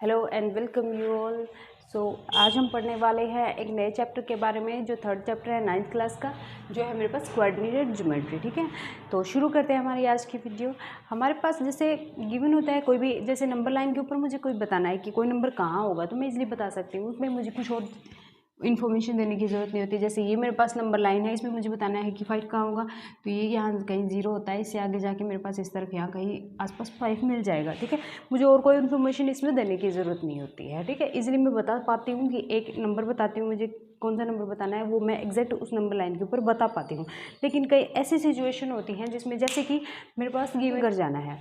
Hello and welcome you all. आज हम पढ़ने वाले हैं एक नए चैप्टर के बारे में, जो थर्ड चैप्टर है 9th क्लास का, जो है मेरे पास कोऑर्डिनेटेड ज्योमेट्री। ठीक है, तो शुरू करते हैं हमारी आज की वीडियो। हमारे पास जैसे गिवन होता है कोई भी, जैसे नंबर लाइन के ऊपर मुझे कोई बताना है कि कोई नंबर कहाँ होगा, तो मैं इजीली बता सकती हूँ। उसमें मुझे कुछ और इन्फॉर्मेशन देने की ज़रूरत नहीं होती। जैसे ये मेरे पास नंबर लाइन है, इसमें मुझे बताना है कि 5 कहाँ होगा, तो ये यहाँ कहीं 0 होता है, इससे आगे जाके मेरे पास इस तरफ यहाँ कहीं आसपास 5 मिल जाएगा। ठीक है, मुझे और कोई इन्फॉर्मेशन इसमें देने की ज़रूरत नहीं होती है। ठीक है, इजीली मैं बता पाती हूँ कि एक नंबर बताती हूँ, मुझे कौन सा नंबर बताना है वो मैं एग्जैक्ट उस नंबर लाइन के ऊपर बता पाती हूँ। लेकिन कई ऐसी सिचुएशन होती हैं जिसमें, जैसे कि मेरे पास गिवन घर जाना है,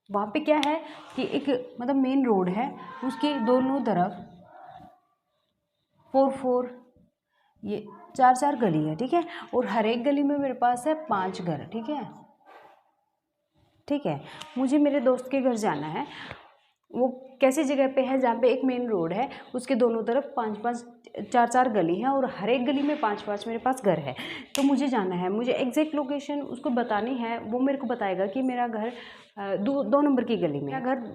वहाँ पे क्या है कि एक मतलब मेन रोड है, उसके दोनों तरफ 4 ये 4 गली है। ठीक है, और हर एक गली में मेरे पास है 5 घर। ठीक है, मुझे मेरे दोस्त के घर जाना है। वो कैसी जगह पे है, जहाँ पे एक मेन रोड है, उसके दोनों तरफ 4 गली हैं और हर एक गली में 5 मेरे पास घर है। तो मुझे जाना है, मुझे एग्जैक्ट लोकेशन उसको बतानी है। वो मेरे को बताएगा कि मेरा घर 2 नंबर की गली में, मेरा घर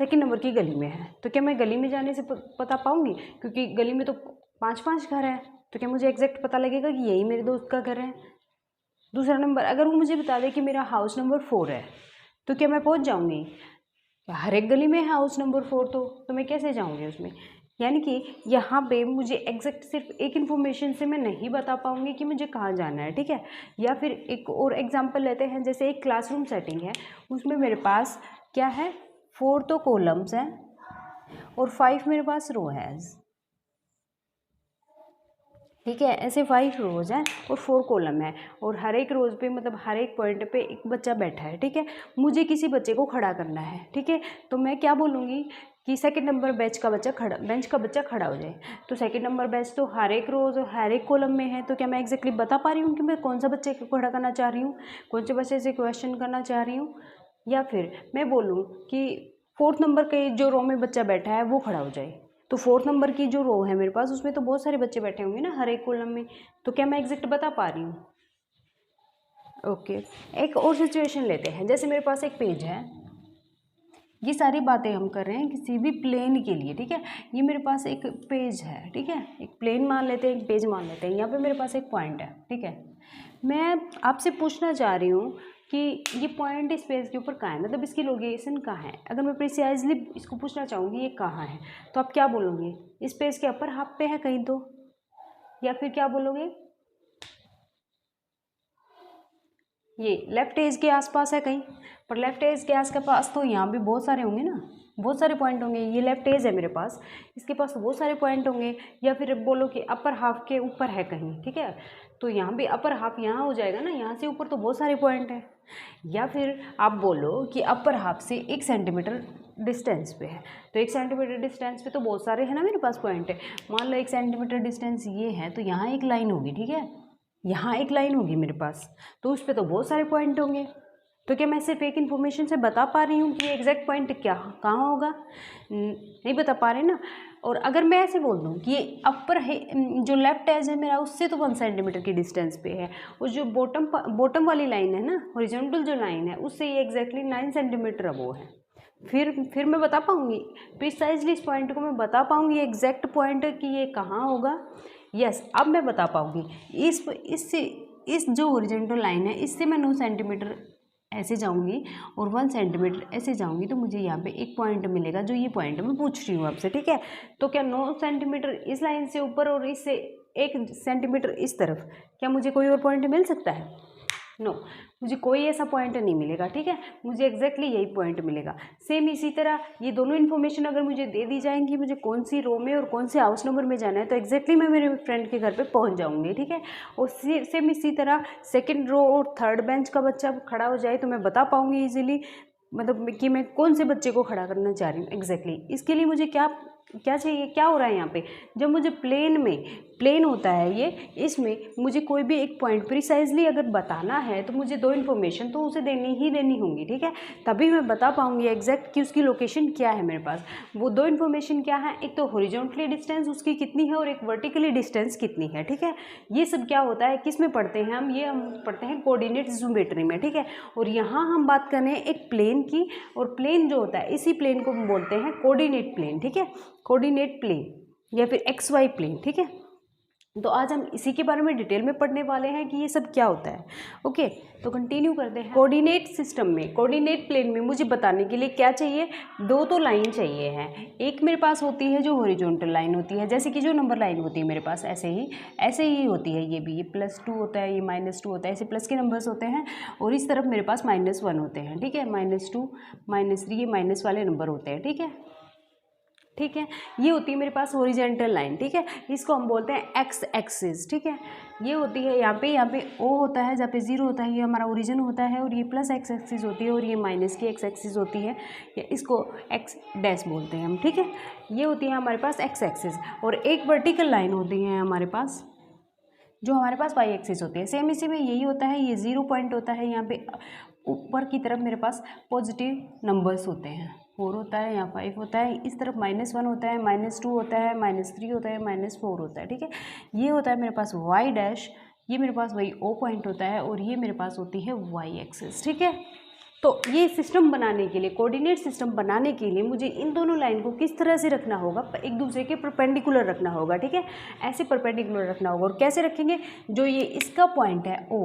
2nd नंबर की गली में है। तो क्या मैं गली में जाने से पता पाऊंगी, क्योंकि गली में तो 5 घर है, तो क्या मुझे एग्जैक्ट पता लगेगा कि यही मेरे दोस्त का घर है। दूसरा नंबर, अगर वो मुझे बता दे कि मेरा हाउस नंबर 4 है, तो क्या मैं पहुंच जाऊंगी? हर एक गली में है हाउस नंबर 4, तो मैं कैसे जाऊंगी उसमें? यानी कि यहाँ पे मुझे एग्जैक्ट सिर्फ एक इन्फॉर्मेशन से मैं नहीं बता पाऊंगी कि मुझे कहाँ जाना है। ठीक है, या फिर एक और एग्जांपल लेते हैं, जैसे एक क्लासरूम सेटिंग है, उसमें मेरे पास क्या है, 4 तो कॉलम्स हैं और 5 मेरे पास रो है। ठीक है, ऐसे 5 रोज हैं और 4 कॉलम है, और हर एक रोज पे मतलब हर एक पॉइंट पे एक बच्चा बैठा है। ठीक है, मुझे किसी बच्चे को खड़ा करना है। ठीक है, तो मैं क्या बोलूँगी कि 2nd नंबर बेंच का बच्चा खड़ा हो जाए। तो 2nd नंबर बेंच तो हर एक रोज और हर एक कॉलम में है, तो क्या मैं एग्जैक्टली बता पा रही हूँ कि मैं कौन सा बच्चे को खड़ा करना चाह रही हूँ, कौन से बच्चे से क्वेश्चन करना चाह रही हूँ? या फिर मैं बोलूँ कि 4th नंबर के जो रो में बच्चा बैठा है वो खड़ा हो जाए। तो 4th नंबर की जो रो है मेरे पास, उसमें तो बहुत सारे बच्चे बैठे होंगे ना हर एक कॉलम में, तो क्या मैं एग्जैक्ट बता पा रही हूँ? ओके, एक और सिचुएशन लेते हैं। जैसे मेरे पास एक पेज है, ये सारी बातें हम कर रहे हैं किसी भी प्लेन के लिए। ठीक है, ये मेरे पास एक पेज है। ठीक है, एक प्लेन मान लेते हैं, एक पेज मान लेते हैं। यहाँ पे मेरे पास एक पॉइंट है। ठीक है, मैं आपसे पूछना चाह रही हूँ कि ये पॉइंट इस पेज के ऊपर कहाँ है, मतलब इसकी लोकेशन कहाँ है। अगर मैं प्रिसाइजली इसको पूछना चाहूँगी ये कहाँ है, तो आप क्या बोलोगे? इस पेज के अपर हाफ पे है कहीं तो, या फिर क्या बोलोगे ये लेफ्ट एज के आसपास है कहीं। पर लेफ्ट एज के आसपास तो यहाँ भी बहुत सारे होंगे ना, बहुत सारे पॉइंट होंगे। ये लेफ्ट एज है मेरे पास, इसके पास बहुत सारे पॉइंट होंगे। या फिर बोलो कि अपर हाफ के ऊपर है कहीं। ठीक है, तो यहाँ भी अपर हाफ यहाँ हो जाएगा ना, यहाँ से ऊपर तो बहुत सारे पॉइंट हैं। या फिर आप बोलो कि अपर हाफ से 1 सेंटीमीटर डिस्टेंस पे है, तो 1 सेंटीमीटर डिस्टेंस पे तो बहुत सारे है ना मेरे पास पॉइंट है। मान लो 1 सेंटीमीटर डिस्टेंस ये है, तो यहाँ एक लाइन होगी। ठीक है, यहाँ एक लाइन होगी मेरे पास, तो उस पर तो बहुत सारे पॉइंट होंगे। तो क्या मैं सिर्फ एक इन्फॉर्मेशन से बता पा रही हूँ कि एग्जैक्ट पॉइंट क्या कहाँ होगा? नहीं बता पा रहे ना। और अगर मैं ऐसे बोल दूँ कि ये अपर है, जो लेफ्ट एज है मेरा, उससे तो 1 सेंटीमीटर की डिस्टेंस पे है, और जो बॉटम वाली लाइन है ना, हॉरिजॉन्टल जो लाइन है, उससे ये एग्जैक्टली 9 सेंटीमीटर वो है। फिर मैं बता पाऊँगी प्रिसाइजली, इस पॉइंट को मैं बता पाऊँगी एग्जैक्ट पॉइंट कि ये कहाँ होगा। यस, अब मैं बता पाऊँगी। इस जो हॉरिजॉन्टल लाइन है, इससे मैं 9 सेंटीमीटर ऐसे जाऊँगी और 1 सेंटीमीटर ऐसे जाऊँगी, तो मुझे यहाँ पे एक पॉइंट मिलेगा, जो ये पॉइंट मैं पूछ रही हूँ आपसे। ठीक है, तो क्या 9 सेंटीमीटर इस लाइन से ऊपर और इससे 1 सेंटीमीटर इस तरफ, क्या मुझे कोई और पॉइंट मिल सकता है? नो, मुझे कोई ऐसा पॉइंट नहीं मिलेगा। ठीक है, मुझे एग्जैक्टली यही पॉइंट मिलेगा। सेम इसी तरह ये दोनों इन्फॉर्मेशन अगर मुझे दे दी जाएंगी, मुझे कौन सी रो में और कौन से हाउस नंबर में जाना है, तो एग्जैक्टली मैं मेरे फ्रेंड के घर पे पहुंच जाऊंगी। ठीक है, और सेम इसी तरह 2nd रो और 3rd बेंच का बच्चा खड़ा हो जाए, तो मैं बता पाऊंगी ईजिली, मतलब कि मैं कौन से बच्चे को खड़ा करना चाह रही हूँ एग्जैक्टली। इसके लिए मुझे क्या चाहिए, क्या हो रहा है यहाँ पे? जब मुझे प्लेन होता है ये, इसमें मुझे कोई भी एक पॉइंट प्रिसाइजली अगर बताना है, तो मुझे 2 इन्फॉर्मेशन तो उसे देनी होंगी। ठीक है, तभी मैं बता पाऊंगी एग्जैक्ट कि उसकी लोकेशन क्या है मेरे पास। वो 2 इन्फॉर्मेशन क्या है, एक तो हॉरिजॉन्टली डिस्टेंस उसकी कितनी है और एक वर्टिकली डिस्टेंस कितनी है। ठीक है, ये सब क्या होता है, किस में पढ़ते हैं हम? ये हम पढ़ते हैं कोऑर्डिनेट ज्योमेट्री में। ठीक है, और यहाँ हम बात कर रहे हैं एक प्लेन प्लेन की, और प्लेन जो होता है इसी प्लेन को हम बोलते हैं कोऑर्डिनेट प्लेन, ठीक है, कोऑर्डिनेट प्लेन या फिर XY प्लेन, ठीक है। तो आज हम इसी के बारे में डिटेल में पढ़ने वाले हैं कि ये सब क्या होता है। ओके, तो कंटिन्यू करते हैं। कोऑर्डिनेट सिस्टम में, कोऑर्डिनेट प्लेन में मुझे बताने के लिए क्या चाहिए, दो तो लाइन चाहिए है। एक मेरे पास होती है जो हॉरिजॉन्टल लाइन होती है, जैसे कि जो नंबर लाइन होती है मेरे पास ऐसे ही होती है, ये भी, ये +2 होता है, ये -2 होता है, ऐसे प्लस के नंबर्स होते हैं, और इस तरफ मेरे पास -1 होते हैं, ठीक है, -2 -3 ये माइनस वाले नंबर होते हैं, ठीक है, ठीक है। ये होती है मेरे पास हॉरिजॉन्टल लाइन, ठीक है, इसको हम बोलते हैं एक्स एक्सिस, ठीक है। ये होती है यहाँ पे O होता है, जहाँ पे 0 होता है ये हमारा ओरिजिन होता है, और ये प्लस एक्स एक्सिस होती है, और ये माइनस की एक्स एक्सिस होती है, या इसको एक्स डैश बोलते हैं हम, ठीक है। ये होती है हमारे पास एक्स एक्सिस, और एक वर्टिकल लाइन होती है हमारे पास जो हमारे पास वाई एक्सिस होती है। सेम इसी में यही होता है, ये 0 पॉइंट होता है, यहाँ पे ऊपर की तरफ मेरे पास पॉजिटिव नंबर्स होते हैं, 4 होता है या 5 होता है, इस तरफ -1 होता है, -2 होता है, -3 होता है, -4 होता है, ठीक है। ये होता है मेरे पास वाई डैश, ये मेरे पास वही O पॉइंट होता है, और ये मेरे पास होती है वाई एक्सिस, ठीक है। तो ये सिस्टम बनाने के लिए, कोऑर्डिनेट सिस्टम बनाने के लिए मुझे इन दोनों लाइन को किस तरह से रखना होगा, एक दूसरे के परपेंडिकुलर रखना होगा, ठीक है, ऐसे परपेंडिकुलर रखना होगा। और कैसे रखेंगे, जो ये इसका पॉइंट है O,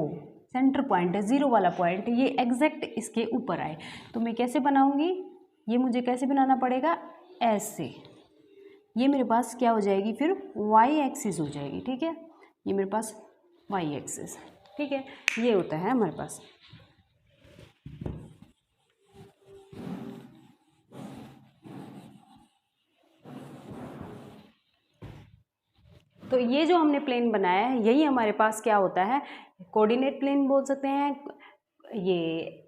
सेंटर पॉइंट है, 0 वाला पॉइंट, ये एग्जैक्ट इसके ऊपर आए, तो मैं कैसे बनाऊंगी, ये मुझे कैसे बनाना पड़ेगा, ऐसे, ये मेरे पास क्या हो जाएगी फिर वाई एक्सिस हो जाएगी, ठीक है, ये मेरे पास वाई एक्सिस, ठीक है, ये होता है हमारे पास। तो ये जो हमने प्लेन बनाया है यही हमारे पास क्या होता है, कोऑर्डिनेट प्लेन बोल सकते हैं, ये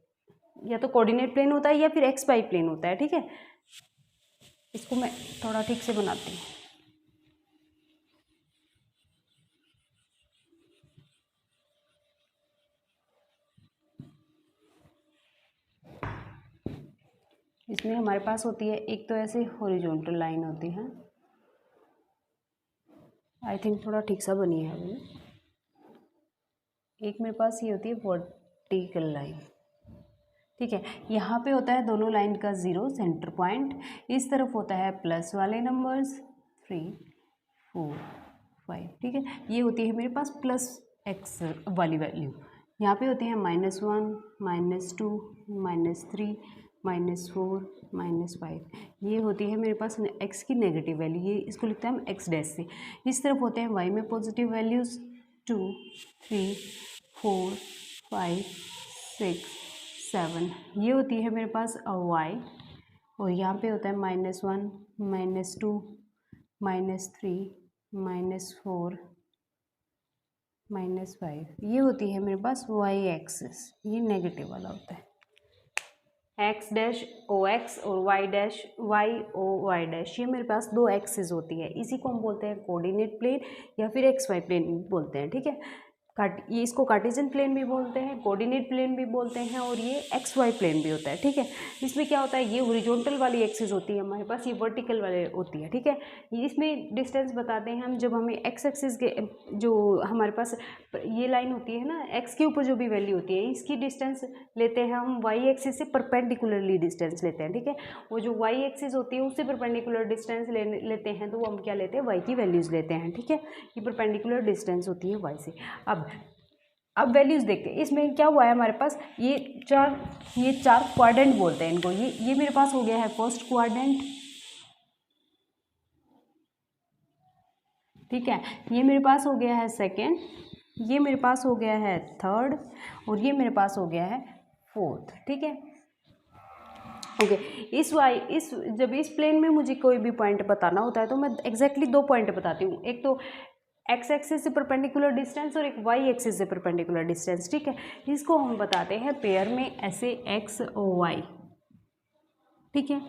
या तो कोऑर्डिनेट प्लेन होता है या फिर XY प्लेन होता है, ठीक है। इसको मैं थोड़ा ठीक से बनाती हूँ। इसमें हमारे पास होती है एक तो ऐसे हॉरिजॉन्टल लाइन होती है, आई थिंक थोड़ा ठीक सा बनी है अभी। एक मेरे पास ये होती है वर्टिकल लाइन, ठीक है, यहाँ पे होता है दोनों लाइन का 0 सेंटर पॉइंट, इस तरफ होता है प्लस वाले नंबर्स 3 4 5, ठीक है, ये होती है मेरे पास प्लस एक्स वाली वैल्यू, यहाँ पे होते हैं -1 -2 -3 -4 -5, ये होती है मेरे पास x की नेगेटिव वैल्यू, ये इसको लिखते हैं हम x डैश से। इस तरफ होते हैं y में पॉजिटिव वैल्यूज़ 2 3 4 5 6 7, ये होती है मेरे पास y, और यहाँ पे होता है -1 -2 -3 -4 -5, ये होती है मेरे पास वाई एक्सिस, ये नेगेटिव वाला होता है, एक्स डैश ओ एक्स और Y dash Y O Y dash, ये मेरे पास दो एक्सिस होती है, इसी को हम बोलते हैं कोऑर्डिनेट प्लेन या फिर XY प्लेन बोलते हैं, ठीक है। ये इसको कार्टेशियन प्लेन भी बोलते हैं, कोऑर्डिनेट प्लेन भी बोलते हैं, और ये XY प्लेन भी होता है, ठीक है। इसमें क्या होता है, ये हॉरिजॉन्टल वाली एक्सिस होती है हमारे पास, ये वर्टिकल वाले होती है, ठीक है। इसमें डिस्टेंस बताते हैं हम, जब हमें एक्स एक्सिस के जो हमारे पास ये लाइन होती है ना, एक्स के ऊपर जो भी वैल्यू होती है इसकी डिस्टेंस लेते हैं हम वाई एक्सिस से परपेंडिकुलरली डिस्टेंस लेते हैं, ठीक है। वो जो वाई एक्सिस होती है उससे परपेंडिकुलर डिस्टेंस लेते हैं, तो वो हम क्या लेते हैं, वाई की वैल्यूज़ लेते हैं, ठीक है। ये परपेंडिकुलर डिस्टेंस होती है वाई से। अब वैल्यूज़ देखते हैं, इसमें क्या हुआ है हमारे पास, ये चार क्वाड्रेंट बोलते हैं इनको, ये मेरे पास हो गया है फर्स्ट क्वाड्रेंट, ठीक है, ये मेरे पास हो गया है सेकेंड, ये मेरे पास हो गया है थर्ड, और ये मेरे पास हो गया है फोर्थ, ठीक है। ओके, जब इस प्लेन में मुझे कोई भी पॉइंट बताना होता है तो मैं एग्जैक्टली दो पॉइंट बताती हूँ, एक तो एक्स एक्सिस से परपेंडिकुलर डिस्टेंस और एक वाई एक्सिस से परपेंडिकुलर डिस्टेंस, ठीक है। इसको हम बताते हैं पेयर में ऐसे एक्स और वाई, ठीक है,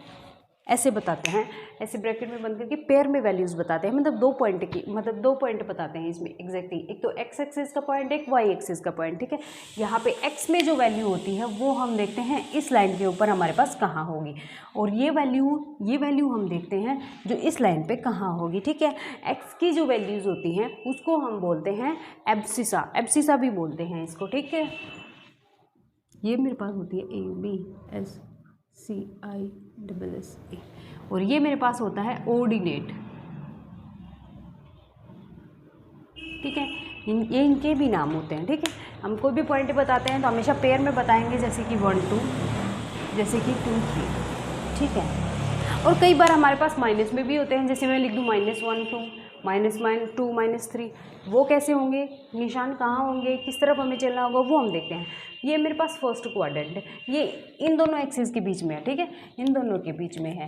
ऐसे बताते हैं, ऐसे ब्रैकेट में बंद करके पेयर में वैल्यूज़ बताते हैं, मतलब दो पॉइंट बताते हैं इसमें एग्जैक्टली, एक तो एक्स एक्सिस का पॉइंट, एक वाई एक्सिस का पॉइंट, ठीक है। यहाँ पे एक्स में जो वैल्यू होती है वो हम देखते हैं इस लाइन के ऊपर हमारे पास कहाँ होगी, और ये वैल्यू हम देखते हैं जो इस लाइन पे कहाँ होगी, ठीक है। एक्स की जो वैल्यूज़ होती हैं उसको हम बोलते हैं एब्सिसा भी बोलते हैं इसको, ठीक है। ये मेरे पास होती है A B S CISSA, और ये मेरे पास होता है ऑर्डिनेट। ठीक है, ये इनके भी नाम होते हैं। ठीक है, हम कोई भी पॉइंट बताते हैं तो हमेशा पेयर में बताएंगे, जैसे कि 1 2, जैसे कि 2 3। ठीक है, और कई बार हमारे पास माइनस में भी होते हैं, जैसे मैं लिख दूँ -1 2, -2 -3। वो कैसे होंगे, निशान कहाँ होंगे, किस तरफ हमें चलना होगा, वो हम देखते हैं। ये मेरे पास फर्स्ट क्वाड्रेंट है, ये इन दोनों एक्सिस के बीच में है। ठीक है, इन दोनों के बीच में है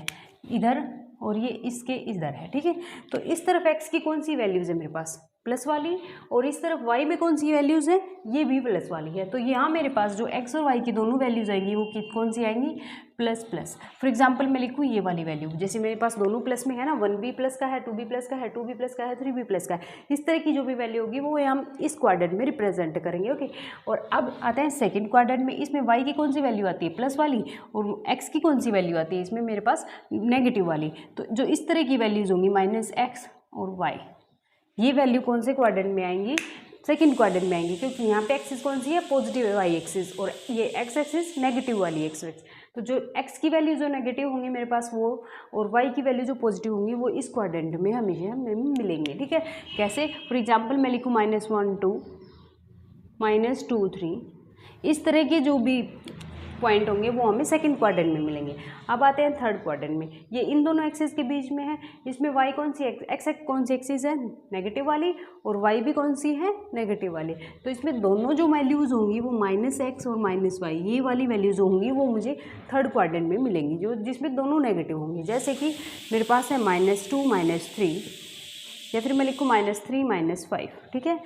इधर, और ये इसके इधर है। ठीक है, तो इस तरफ एक्स की कौन सी वैल्यूज़ है मेरे पास, प्लस वाली, और इस तरफ वाई में कौन सी वैल्यूज़ है, ये भी प्लस वाली है। तो यहाँ मेरे पास जो एक्स और वाई की दोनों वैल्यूज़ आएंगी वो कौन सी आएंगी, प्लस प्लस। फॉर एग्जांपल मैं लिखूँ ये वाली वैल्यू, जैसे मेरे पास दोनों प्लस में है ना, 1 भी प्लस का है, 2 भी प्लस का है, 2 भी प्लस का है, 3 भी प्लस का है। इस तरह की जो भी वैल्यू होगी वो हम इस क्वाड्रेंट में रिप्रेजेंट करेंगे। ओके, और अब आता है सेकेंड क्वाड्रेंट में, इसमें वाई की कौन सी वैल्यू आती है, प्लस वाली, और एक्स की कौन सी वैल्यू आती है इसमें मेरे पास, नेगेटिव वाली। तो जो इस तरह की वैल्यूज़ होंगी -x और y, ये वैल्यू कौन से क्वाड्रेंट में आएंगी, सेकंड क्वाड्रेंट में आएंगी, क्योंकि यहाँ पे एक्सिस कौन सी है, पॉजिटिव है वाई एक्सिस, और ये एक्स एक्सिस नेगेटिव वाली एक्सिस। तो जो एक्स की वैल्यू जो नेगेटिव होंगी मेरे पास वो, और वाई की वैल्यू जो पॉजिटिव होंगी वो इस क्वाड्रेंट में हमेशा हमें मिलेंगे। ठीक है, कैसे, फॉर एग्जाम्पल मैं लिखूँ -1 2, -2 3, इस तरह के जो भी पॉइंट होंगे वो हमें सेकंड क्वाड्रेंट में मिलेंगे। अब आते हैं थर्ड क्वाड्रेंट में, ये इन दोनों एक्सिस के बीच में है, इसमें वाई कौन सी एक्स कौन सी एक्सिस है, नेगेटिव वाली, और वाई भी कौन सी है, नेगेटिव वाली। तो इसमें दोनों जो वैल्यूज़ होंगी वो -x और -y, ये वाली वैल्यूज़ होंगी वो मुझे थर्ड क्वाड्रेंट में मिलेंगी, जो जिसमें दोनों नेगेटिव होंगी। जैसे कि मेरे पास है -2 -3, या फिर मैं लिखूँ -3 -5। ठीक है,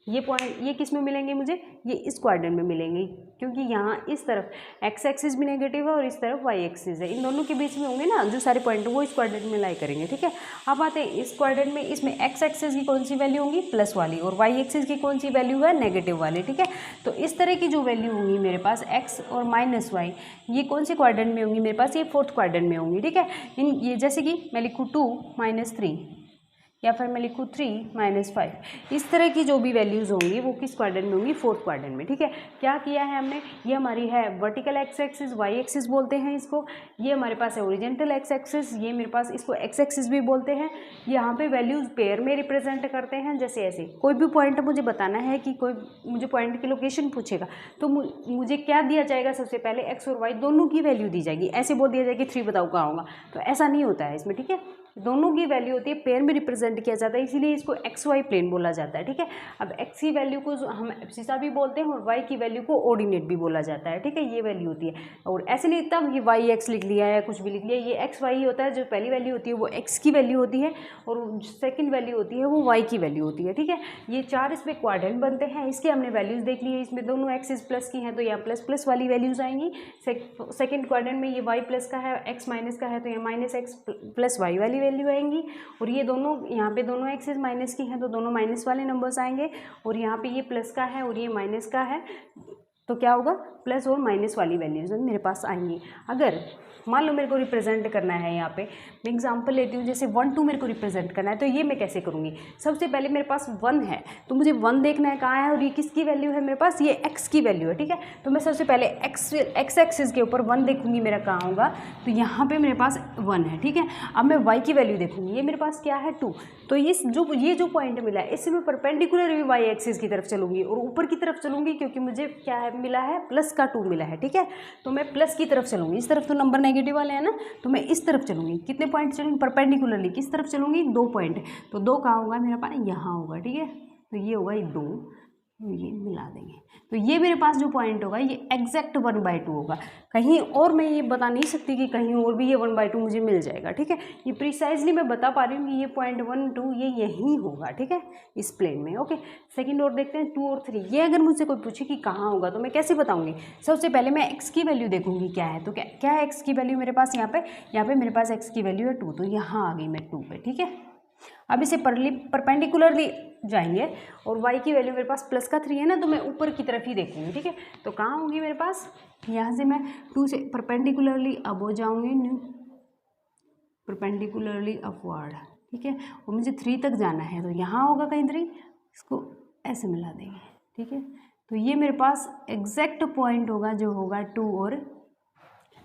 ये पॉइंट ये किस में मिलेंगे मुझे, ये इस क्वाड्रेंट में मिलेंगे, क्योंकि यहाँ इस तरफ एक्स एक्सिस भी नेगेटिव है और इस तरफ वाई एक्सिस है, इन दोनों के बीच में होंगे ना जो सारे पॉइंट, वो इस क्वाड्रेंट में लाई करेंगे। ठीक है, अब आते हैं इस क्वाड्रेंट में, इसमें एक्स एक्सिस की कौन सी वैल्यू होंगी, प्लस वाली, और वाई एक्सिस की कौन सी वैल्यू है, नेगेटिव वाली। ठीक है, तो इस तरह की जो वैल्यू होंगी मेरे पास एक्स और -y, ये कौन से क्वाड्रेंट में होंगी मेरे पास, ये फोर्थ क्वाड्रेंट में होंगी। ठीक है, इन ये जैसे कि मैं लिखूँ 2 -3, या फिर मैं लिखूँ 3 -5, इस तरह की जो भी वैल्यूज़ होंगी वो किस क्वाड्रेंट में होंगी, फोर्थ क्वाड्रेंट में। ठीक है, क्या किया है हमने, ये हमारी है vertical X axis, Y axis बोलते हैं इसको, ये हमारे पास है ओरिजेंटल एक्स एक्सिस, ये मेरे पास इसको एक्स एक्सिस भी बोलते हैं। यहाँ पे वैल्यूज़ पेयर में रिप्रेजेंट करते हैं, जैसे ऐसे कोई भी पॉइंट मुझे बताना है कि कोई मुझे पॉइंट की लोकेशन पूछेगा तो मुझे क्या दिया जाएगा, सबसे पहले एक्स और वाई दोनों की वैल्यू दी जाएगी। ऐसे बोल दिया जाएगा कि 3 बताओ कहाँ होगा, तो ऐसा नहीं होता है इसमें। ठीक है, दोनों की वैल्यू होती है, पेयर में रिप्रेजेंट किया जाता है, इसीलिए इसको एक्स वाई प्लेन बोला जाता है। ठीक है, अब एक्स की वैल्यू को हम एब्सिसा भी बोलते हैं और वाई की वैल्यू को ऑर्डिनेट भी बोला जाता है। ठीक है, ये वैल्यू होती है, और ऐसे नहीं लिखता ये वाई एक्स लिख लिया है, कुछ भी लिख लिया, ये एक्स वाई होता है। जो पहली वैल्यू होती है वो एक्स की वैल्यू होती है, और सेकेंड वैल्यू होती है वो वाई की वैल्यू होती है। ठीक है, ये 4 इसमें क्वाड्रेंट बनते हैं, इसके हमने वैल्यूज़ देख ली है, इसमें दोनों एक्सिस प्लस की हैं तो यहाँ प्लस प्लस वाली वैल्यूज़ आएंगी। सेकेंड क्वाड्रेंट में ये वाई प्लस का है, एक्स माइनस का है तो यहाँ -x प्लस वाई वाली वैल्यू आएंगी, और ये दोनों यहाँ पे दोनों एक्सिस माइनस की हैं तो दोनों माइनस वाले नंबर्स आएंगे, और यहाँ पे ये प्लस का है और ये माइनस का है तो क्या होगा, प्लस और माइनस वाली वैल्यूज मेरे पास आएंगी। अगर मान लो मेरे को रिप्रेजेंट करना है, यहाँ पे मैं एग्जांपल लेती हूँ, जैसे 1 2 मेरे को रिप्रेजेंट करना है तो ये मैं कैसे करूँगी, सबसे पहले मेरे पास 1 है तो मुझे 1 देखना है कहाँ है, और ये किसकी वैल्यू है मेरे पास, ये x की वैल्यू है। ठीक है, तो मैं सबसे पहले x एक्सिस के ऊपर 1 देखूँगी, मेरा कहाँ होगा, तो यहाँ पर मेरे पास 1 है। ठीक है, अब मैं y की वैल्यू देखूँगी, ये मेरे पास क्या है 2, तो ये जो पॉइंट मिला है इससे मैं परपेंडिकुलर भी y एक्सिस की तरफ चलूँगी और ऊपर की तरफ चलूँगी, क्योंकि मुझे क्या है मिला है, प्लस का 2 मिला है। ठीक है, तो मैं प्लस की तरफ चलूँगी, इस तरफ तो नंबर नेगेटिव वाले हैं ना, तो मैं इस तरफ चलूँगी। कितने पॉइंट चलूँगी, परपेंडिकुलरली किस तरफ चलूँगी, 2 पॉइंट, तो 2 कहाँ होगा मेरा पास, यहाँ होगा। ठीक है, तो ये होगा ये 2, ये मिला देंगे, तो ये मेरे पास जो पॉइंट होगा ये एग्जैक्ट 1/2 होगा। कहीं और मैं ये बता नहीं सकती कि कहीं और भी ये 1/2 मुझे मिल जाएगा। ठीक है, ये प्रिसाइजली मैं बता पा रही हूँ कि ये पॉइंट 1 2 ये यहीं होगा। ठीक है, इस प्लेन में। ओके, सेकंड और देखते हैं 2 और 3। ये अगर मुझसे कोई पूछे कि कहाँ होगा तो मैं कैसे बताऊँगी, सबसे पहले मैं एक्स की वैल्यू देखूँगी क्या है, तो क्या है एक्स की वैल्यू मेरे पास, यहाँ पे मेरे पास एक्स की वैल्यू है 2, तो यहाँ आ गई मैं 2 पे। ठीक है, अब इसे परपेंडिकुलरली जाएंगे और y की वैल्यू मेरे पास प्लस का 3 है ना, तो मैं ऊपर की तरफ ही देखूंगी। ठीक है, तो कहाँ होगी मेरे पास, यहाँ से मैं 2 से परपेंडिकुलरली अब हो जाऊँगी, न्यू परपेंडिकुलरली अपवर्ड। ठीक है, और मुझे 3 तक जाना है तो यहाँ होगा कहीं 3, इसको ऐसे मिला देंगे। ठीक है, तो ये मेरे पास एग्जैक्ट पॉइंट होगा जो होगा 2 और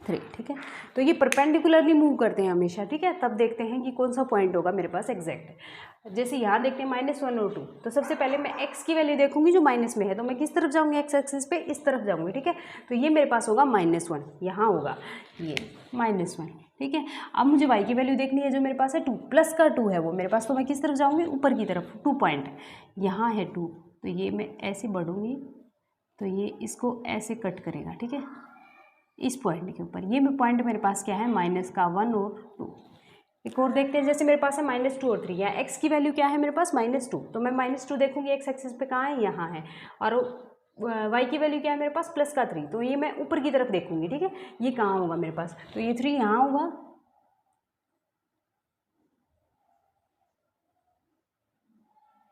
3, ठीक है। तो ये परपेंडिकुलरली मूव करते हैं हमेशा, ठीक है। तब देखते हैं कि कौन सा पॉइंट होगा मेरे पास एग्जैक्ट। जैसे यहाँ देखते हैं -1 और 2, तो सबसे पहले मैं x की वैल्यू देखूंगी जो माइनस में है, तो मैं किस तरफ जाऊंगी, x एक्सिस पे इस तरफ जाऊंगी, ठीक है। तो ये मेरे पास होगा -1, यहाँ होगा ये -1, ठीक है। अब मुझे y की वैल्यू देखनी है जो मेरे पास है 2, प्लस का 2 है वो मेरे पास, तो मैं किस तरफ जाऊंगी, ऊपर की तरफ, 2 पॉइंट यहाँ है 2, तो ये मैं ऐसे बढ़ूंगी तो ये इसको ऐसे कट करेगा, ठीक है, इस पॉइंट के ऊपर। ये पॉइंट मेरे पास क्या है, -1 और 2। एक और देखते हैं, जैसे मेरे पास है -2 और 3, या x की वैल्यू क्या है मेरे पास -2, तो मैं -2 देखूंगी x एक्सिस पे कहाँ है, यहाँ है। और y की वैल्यू क्या है मेरे पास प्लस का 3, तो ये मैं ऊपर की तरफ देखूंगी, ठीक है। ये कहाँ होगा मेरे पास, तो ये 3 यहाँ होगा,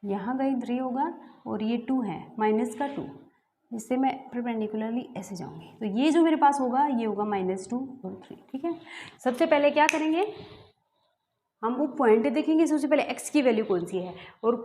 यहाँ कहीं 3 होगा, और ये 2 है -2, जिससे मैं परपेंडिकुलरली ऐसे जाऊंगी। तो ये जो मेरे पास होगा ये होगा -2 और 3, ठीक है। सबसे पहले क्या करेंगे, हम वो पॉइंट देखेंगे। सबसे पहले x की वैल्यू कौन सी है, और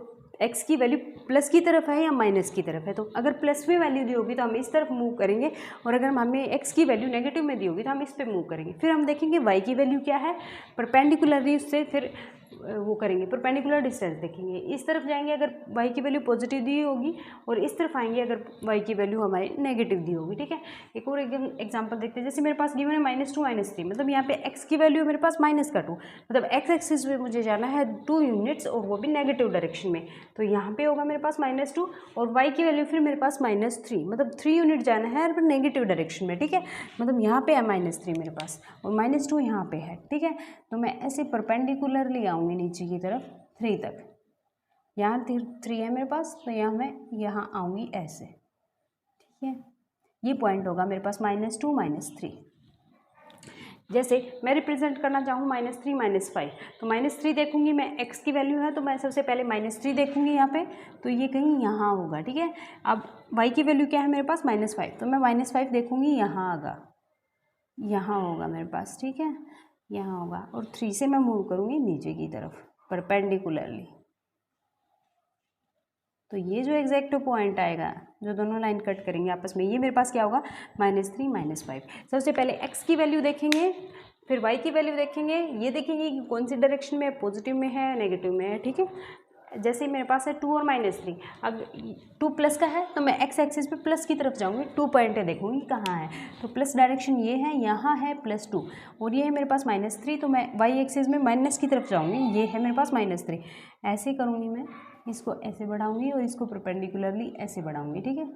x की वैल्यू प्लस की तरफ है या माइनस की तरफ है। तो अगर प्लस में वैल्यू दी होगी तो हम इस तरफ मूव करेंगे, और अगर हमें x की वैल्यू नेगेटिव में दी होगी तो हम इस पर मूव करेंगे। फिर हम देखेंगे y की वैल्यू क्या है, परपेंडिकुलरली उससे फिर वो करेंगे, परपेंडिकुलर डिस्टेंस देखेंगे। इस तरफ जाएंगे अगर y की वैल्यू पॉजिटिव दी होगी, और इस तरफ आएंगे अगर y की वैल्यू हमारी नेगेटिव दी होगी, ठीक है। एक और एग्जांपल देखते हैं, जैसे मेरे पास गिवन है -2 -3, मतलब यहाँ पे x की वैल्यू मेरे पास -2, मतलब x एक्सिस पे मुझे जाना है 2 यूनिट्स, और वो भी नेगेटिव डायरेक्शन में। तो यहाँ पे होगा मेरे पास -2, और y की वैल्यू फिर मेरे पास -3, मतलब 3 यूनिट जाना है पर नेगेटिव डायरेक्शन में, ठीक है। मतलब यहाँ पे है -3 मेरे पास, और -2 यहाँ पे है, ठीक है। तो मैं ऐसे परपेंडिकुलरली आऊँगी नीचे की तरफ 3 तक, यहाँ 3 है मेरे पास, तो यहाँ मैं यहाँ आऊँगी ऐसे, ठीक है। ये पॉइंट होगा मेरे पास -2 -3। जैसे मैं रिप्रेजेंट करना चाहूँ -3 -5, तो -3 देखूंगी मैं, x की वैल्यू है तो मैं सबसे पहले -3 देखूंगी यहाँ पे, तो ये कहीं यहाँ होगा, ठीक है। अब y की वैल्यू क्या है मेरे पास -5, तो मैं -5 देखूंगी, यहाँ आगा, यहाँ होगा मेरे पास, ठीक है, यहाँ होगा। और 3 से मैं मूव करूँगी नीचे की तरफ परपेंडिकुलरली, तो ये जो एग्जैक्ट पॉइंट आएगा जो दोनों लाइन कट करेंगे आपस में, ये मेरे पास क्या होगा -3 -5। सबसे पहले x की वैल्यू देखेंगे, फिर y की वैल्यू देखेंगे, ये देखेंगे कि कौन सी डायरेक्शन में है, पॉजिटिव में है नेगेटिव में है, ठीक है। जैसे मेरे पास है 2 और -3, अब 2 प्लस का है तो मैं x एक्सिस पे प्लस की तरफ जाऊंगी, 2 पॉइंट देखूंगी कहाँ है, तो प्लस डायरेक्शन ये है, यहाँ है +2, और ये है मेरे पास -3, तो मैं y एक्सिस में माइनस की तरफ जाऊंगी, ये है मेरे पास -3। ऐसे करूँगी मैं, इसको ऐसे बढ़ाऊंगी और इसको परपेंडिकुलरली ऐसे बढ़ाऊंगी, ठीक है।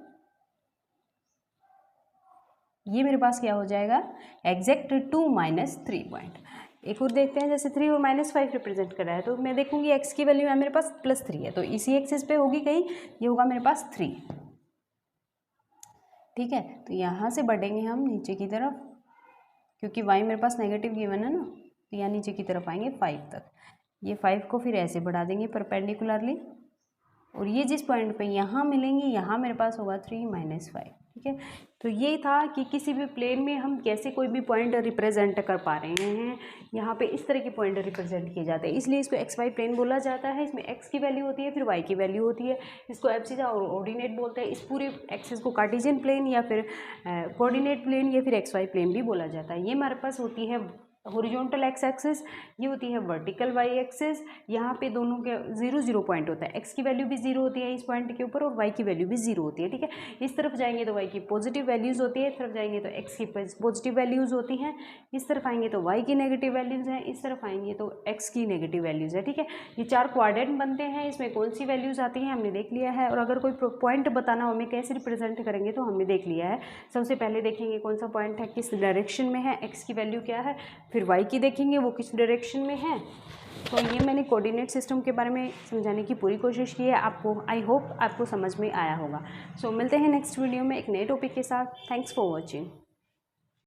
ये मेरे पास क्या हो जाएगा, एग्जैक्ट 2 -3 पॉइंट। एक और देखते हैं, जैसे 3 और -5 रिप्रेजेंट कर रहा है, तो मैं देखूंगी x की वैल्यू है मेरे पास +3 है, तो इसी एक्सिस पे होगी कहीं, ये होगा मेरे पास 3, ठीक है। तो यहाँ से बढ़ेंगे हम नीचे की तरफ, क्योंकि y मेरे पास नेगेटिव गिवन है ना, तो यहाँ नीचे की तरफ आएंगे 5 तक। ये 5 को फिर ऐसे बढ़ा देंगे परपेंडिकुलरली, और ये जिस पॉइंट पे यहाँ मिलेंगी, यहाँ मेरे पास होगा 3 -5, ठीक है। तो ये था कि किसी भी प्लेन में हम कैसे कोई भी पॉइंट रिप्रेजेंट कर पा रहे हैं। यहाँ पे इस तरह के पॉइंट रिप्रेजेंट किए जाते हैं, इसलिए इसको XY प्लेन बोला जाता है। इसमें x की वैल्यू होती है, फिर y की वैल्यू होती है, इसको एब्सिसा और ऑर्डिनेट बोलते हैं। इस पूरे एक्सिस को कार्टेशियन प्लेन या फिर कोऑर्डिनेट प्लेन या फिर XY प्लेन भी बोला जाता है। ये हमारे पास होती है हॉरिजॉन्टल एक्स एक्सिस, ये होती है वर्टिकल वाई एक्सिस। यहाँ पे दोनों के 0 0 पॉइंट होता है, एक्स की वैल्यू भी 0 होती है इस पॉइंट के ऊपर, और वाई की वैल्यू भी 0 होती है, ठीक है। इस तरफ जाएंगे तो वाई की पॉजिटिव वैल्यूज़ होती है, इस तरफ जाएंगे तो एक्स की पॉजिटिव वैल्यूज़ होती हैं, इस तरफ आएंगे तो वाई की नेगेटिव वैल्यूज़ हैं, इस तरफ आएंगे तो एक्स की नेगेटिव वैल्यूज़ है, ठीक है। ये 4 क्वाड्रेंट बनते हैं, इसमें कौन सी वैल्यूज़ आती हैं हमने देख लिया है। और अगर कोई पॉइंट बताना हो हमें कैसे रिप्रेजेंट करेंगे तो हमने देख लिया है। सबसे पहले देखेंगे कौन सा पॉइंट है, किस डायरेक्शन में है, एक्स की वैल्यू क्या है, फिर वाई की देखेंगे वो किस डायरेक्शन में है। तो ये मैंने कोऑर्डिनेट सिस्टम के बारे में समझाने की पूरी कोशिश की है आपको। आई होप आपको समझ में आया होगा। सो मिलते हैं नेक्स्ट वीडियो में एक नए टॉपिक के साथ। Thanks for watching.